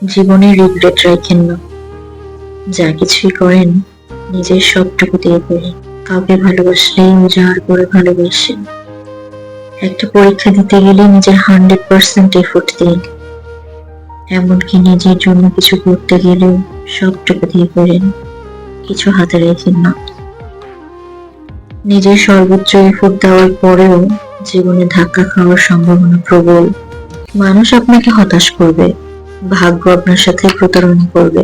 জীবনে রিগ্রেট রাখেন না। যা কিছুই করেন নিজের সবটুকু দিয়ে করেন। কাউকে ভালোবাসলে উজাড় করে ভালোবাসেন। একটা পরীক্ষা দিতে গেলে নিজের 100% এফোর্ট দিন। এমনকি নিজের জন্য কিছু করতে গেলেও সবটুকু দিয়ে করেন, কিছু হাতে রেখেন না। নিজের সর্বোচ্চ এফোর্ট দেওয়ার পরেও জীবনে ধাক্কা খাওয়ার সম্ভাবনা প্রবল। মানুষ আপনাকে হতাশ করবে, ভাগ্য আপনার সাথে প্রতারণা করবে,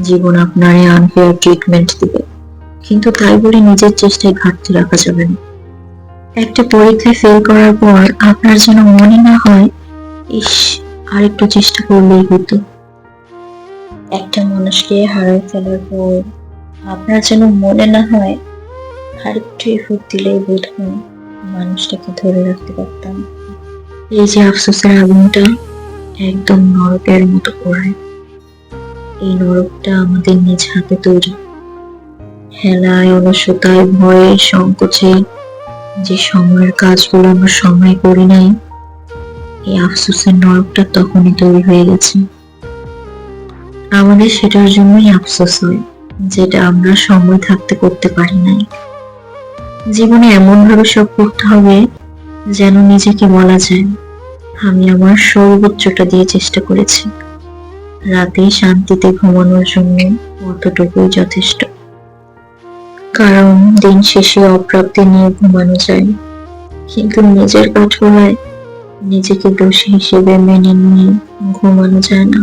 জীবন আপনারে আনফেয়ার ট্রিটমেন্ট দিবে, কিন্তু তাই বলে নিজের চেষ্টায় ঘাটতি রাখা যাবে না। একটা পরীক্ষায় ফেল করার পর আপনার যেন মনে না হয়, ইস, আর একটু চেষ্টা করলেই হতো। একটা মানুষকে হারিয়ে ফেলার পর আপনার যেন মনে না হয়, আর একটু এফোর্ট দিলেই বোধ হয় মানুষটাকে ধরে রাখতে পারতাম। এই যে আফসোসের আগুনটা একদম নরকের মতো পোড়ায়, এই নরকটা আমাদের নিজ হাতে তৈরি। হেলায়, অলসতায়, ভয়ে, সংকোচে যে সময়ের কাজগুলো আমরা সময় করি নাই, এই আফসোসের নরকটা তখনই তৈরি হয়ে গেছে। আমাদের সেটার জন্যই আফসোস হয়, যেটা আমরা সময় থাকতে করতে পারি নাই। জীবনে এমন ভাবে সব করতে হবে যেন নিজেকে বলা যায়, আমি আমার সর্বোচ্চটা দিয়ে চেষ্টা করেছি। রাতে শান্তিতে ঘুমানোর জন্য অতটুকুই যথেষ্ট। কারণ দিন শেষে অপ্রাপ্তি নিয়ে ঘুমানো যায়, কিন্তু নিজের কাঠগড়ায় নিজেকে দোষী হিসেবে মেনে নিয়ে ঘুমানো যায় না।